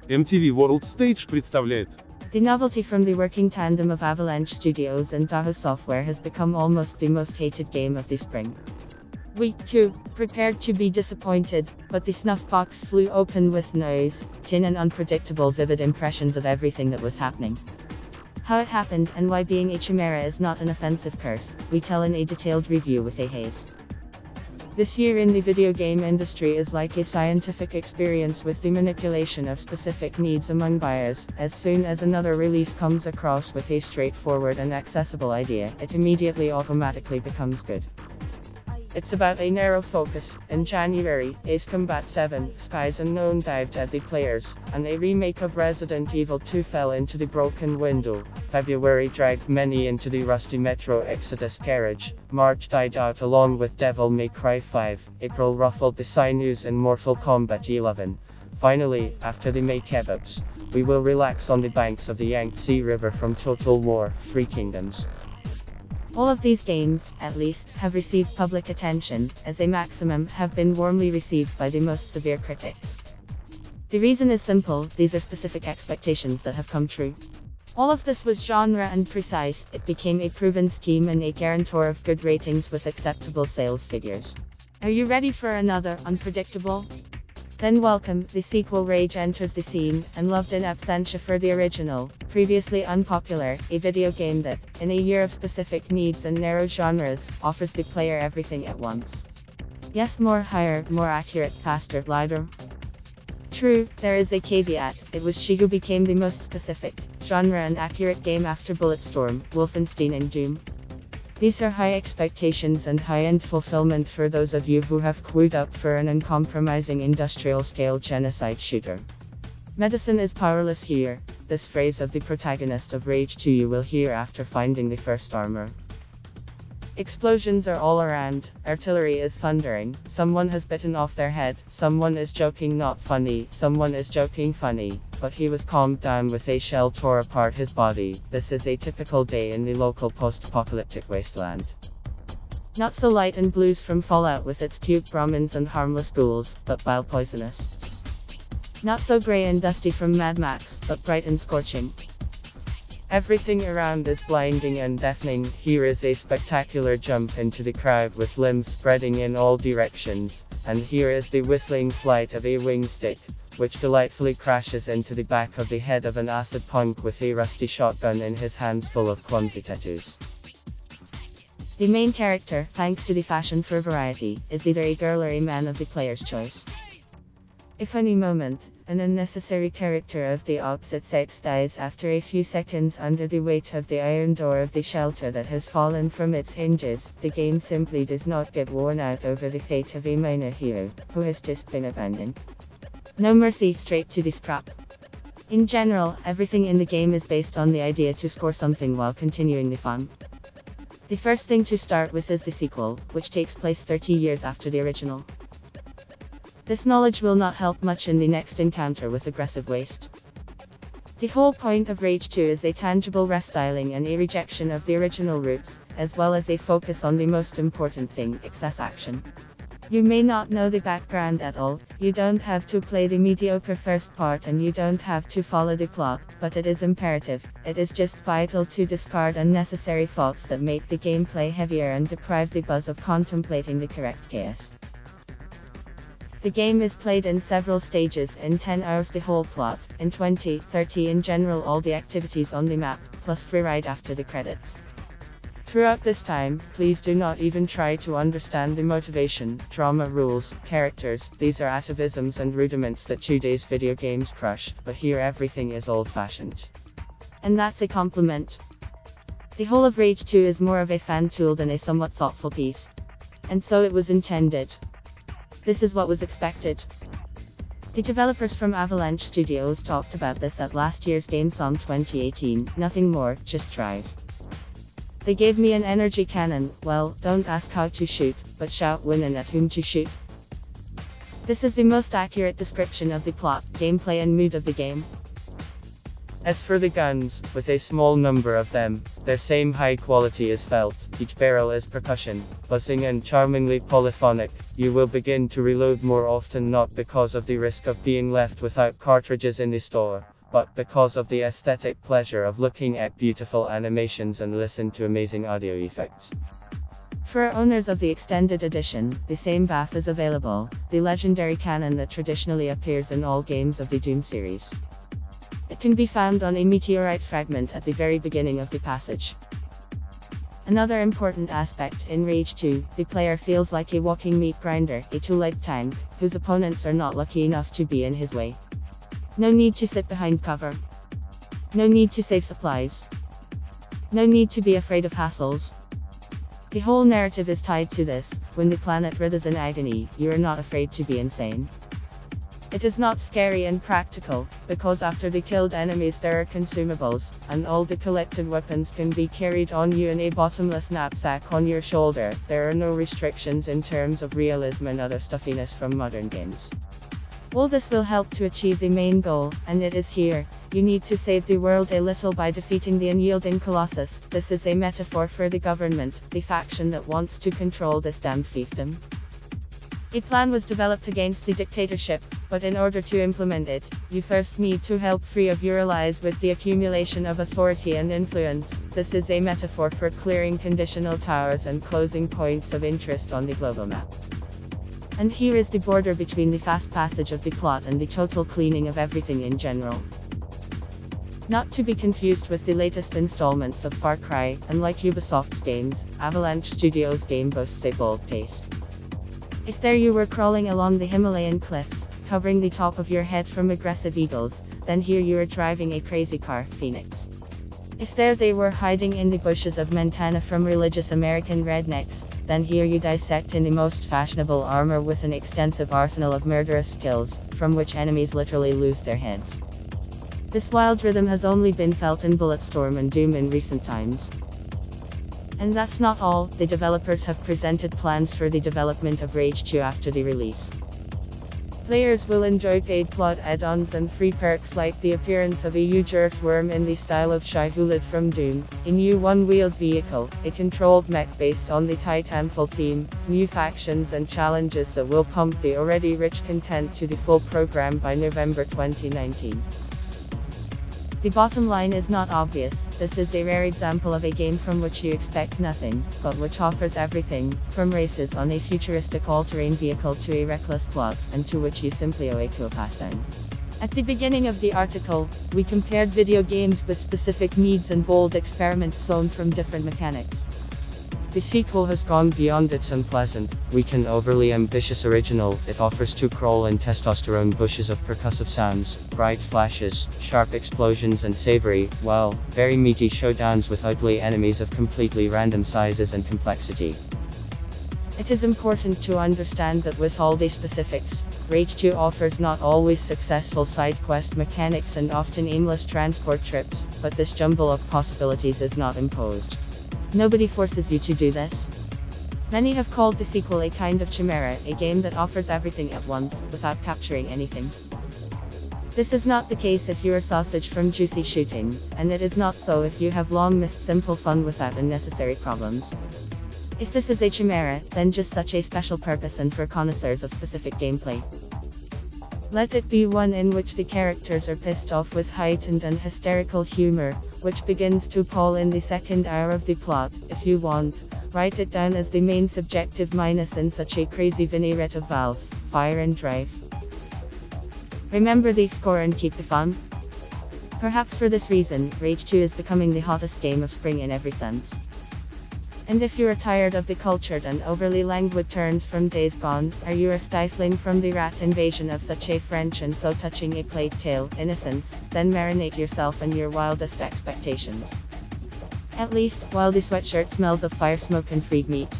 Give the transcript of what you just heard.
MTV World Stage представляет. The novelty from the working tandem of Avalanche Studios and Bethesda Software has become almost the most hated game of the spring. We, too, prepared to be disappointed, but the snuff box flew open with noise, tin and unpredictable vivid impressions of everything that was happening. How it happened and why being a chimera is not an offensive curse, we tell in a detailed review with a haze. This year in the video game industry is like a scientific experience with the manipulation of specific needs among buyers. As soon as another release comes across with a straightforward and accessible idea, it immediately automatically becomes good. It's about a narrow focus. In January, Ace Combat 7: Skies Unknown dived at the players, and a remake of Resident Evil 2 fell into the broken window. February dragged many into the rusty Metro Exodus garage. March died out along with Devil May Cry 5. April ruffled the sinews in Mortal Kombat 11. Finally, after the May kebabs, we will relax on the banks of the Yangtze River from Total War: Three Kingdoms. All of these games, at least, have received public attention, as a maximum have been warmly received by the most severe critics. The reason is simple: these are specific expectations that have come true. All of this was genre and precise, it became a proven scheme and a guarantor of good ratings with acceptable sales figures. Are you ready for another unpredictable? Then welcome, the sequel Rage enters the scene, and loved in absentia for the original, previously unpopular, a video game that, in a year of specific needs and narrow genres, offers the player everything at once. Yes, more, higher, more accurate, faster, lighter. True, there is a caveat: it was she who became the most specific, genre and accurate game after Bulletstorm, Wolfenstein and Doom. These are high expectations and high-end fulfillment for those of you who have queued up for an uncompromising industrial-scale genocide shooter. Medicine is powerless here. This phrase of the protagonist of Rage 2 you will hear after finding the first armor. Explosions are all around, artillery is thundering, someone has bitten off their head, someone is joking not funny, someone is joking funny, but he was calmed down with a shell tore apart his body. This is a typical day in the local post-apocalyptic wasteland. Not so light and blues from Fallout with its cute Brahmins and harmless ghouls, but bile poisonous. Not so grey and dusty from Mad Max, but bright and scorching. Everything around is blinding and deafening. Here is a spectacular jump into the crowd with limbs spreading in all directions, and here is the whistling flight of a wing stick, which delightfully crashes into the back of the head of an acid punk with a rusty shotgun in his hands full of clumsy tattoos. The main character, thanks to the fashion for variety, is either a girl or a man of the player's choice. A funny moment, an unnecessary character of the opposite sex dies after a few seconds under the weight of the iron door of the shelter that has fallen from its hinges. The game simply does not get worn out over the fate of a minor hero, who has just been abandoned. No mercy, straight to the scrap. In general, everything in the game is based on the idea to score something while continuing the fun. The first thing to start with is the sequel, which takes place 30 years after the original. This knowledge will not help much in the next encounter with aggressive waste. The whole point of Rage 2 is a tangible restyling and a rejection of the original roots, as well as a focus on the most important thing: excess action. You may not know the background at all, you don't have to play the mediocre first part, and you don't have to follow the plot, but it is imperative, it is just vital to discard unnecessary thoughts that make the gameplay heavier and deprive the buzz of contemplating the correct chaos. The game is played in several stages, in 10 hours the whole plot, in 20, 30 in general all the activities on the map, plus free ride after the credits. Throughout this time, please do not even try to understand the motivation, drama, rules, characters. These are atavisms and rudiments that today's video games crush, but here everything is old-fashioned. And that's a compliment. The whole of Rage 2 is more of a fan tool than a somewhat thoughtful piece. And so it was intended. This is what was expected. The developers from Avalanche Studios talked about this at last year's Gamescom 2018, nothing more, just drive. They gave me an energy cannon. Well, don't ask how to shoot, but shout when and at whom to shoot. This is the most accurate description of the plot, gameplay and mood of the game. As for the guns, with a small number of them, their same high quality is felt. Each barrel is percussion, buzzing and charmingly polyphonic. you will begin to reload more often, not because of the risk of being left without cartridges in the store, but because of the aesthetic pleasure of looking at beautiful animations and listen to amazing audio effects. For owners of the extended edition, the same bath is available, the legendary cannon that traditionally appears in all games of the Doom series. It can be found on a meteorite fragment at the very beginning of the passage. Another important aspect in Rage 2, the player feels like a walking meat grinder, a two-legged tank, whose opponents are not lucky enough to be in his way. No need to sit behind cover. No need to save supplies. No need to be afraid of hassles. The whole narrative is tied to this: when the planet writhes in agony, you are not afraid to be insane. It is not scary and practical, because after the killed enemies there are consumables, and all the collected weapons can be carried on you in a bottomless knapsack on your shoulder. There are no restrictions in terms of realism and other stuffiness from modern games. All this will help to achieve the main goal, and it is here. You need to save the world a little by defeating the unyielding Colossus. This is a metaphor for the government, the faction that wants to control this damned fiefdom. A plan was developed against the dictatorship, but in order to implement it, you first need to help free of your allies with the accumulation of authority and influence. This is a metaphor for clearing conditional towers and closing points of interest on the global map. And here is the border between the fast passage of the plot and the total cleaning of everything in general. Not to be confused with the latest installments of Far Cry. Unlike Ubisoft's games, Avalanche Studios' game boasts a bold pace. If there you were crawling along the Himalayan cliffs, covering the top of your head from aggressive eagles, then here you are driving a crazy car, Phoenix. If there they were hiding in the bushes of Montana from religious American rednecks, then here you dissect in the most fashionable armor with an extensive arsenal of murderous skills, from which enemies literally lose their heads. This wild rhythm has only been felt in Bulletstorm and Doom in recent times. And that's not all. The developers have presented plans for the development of Rage 2 after the release. Players will enjoy paid plot add-ons and free perks like the appearance of a huge earthworm in the style of Shai-Hulud from Doom, a new one-wheeled vehicle, a controlled mech based on the Titanfall theme, new factions and challenges that will pump the already rich content to the full program by November 2019. The bottom line is not obvious. This is a rare example of a game from which you expect nothing, but which offers everything, from races on a futuristic all-terrain vehicle to a reckless plot, and to which you simply owe a cool pastime. At the beginning of the article, we compared video games with specific needs and bold experiments sown from different mechanics. The sequel has gone beyond its unpleasant, weak and overly ambitious original. It offers two crawl and testosterone bushes of percussive sounds, bright flashes, sharp explosions and savory, well, very meaty showdowns with ugly enemies of completely random sizes and complexity. It is important to understand that with all these specifics, Rage 2 offers not always successful side quest mechanics and often aimless transport trips, but this jumble of possibilities is not imposed. Nobody forces you to do this. Many have called the sequel a kind of chimera, a game that offers everything at once, without capturing anything. This is not the case if you are sausage from juicy shooting, and it is not so if you have long missed simple fun without unnecessary problems. If this is a chimera, then just such a special purpose and for connoisseurs of specific gameplay. Let it be one in which the characters are pissed off with heightened and hysterical humor, which begins to pall in the second hour of the plot. If you want, write it down as the main subjective minus in such a crazy vinaigrette of valves, fire and drive. Remember the score and keep the fun. Perhaps for this reason, Rage 2 is becoming the hottest game of spring in every sense. And if you are tired of the cultured and overly languid turns from Days Gone, or you are stifling from the rat invasion of such a French and so touching a plague tale, Innocence, then marinate yourself in your wildest expectations. At least, while the sweatshirt smells of fire smoke and freed meat.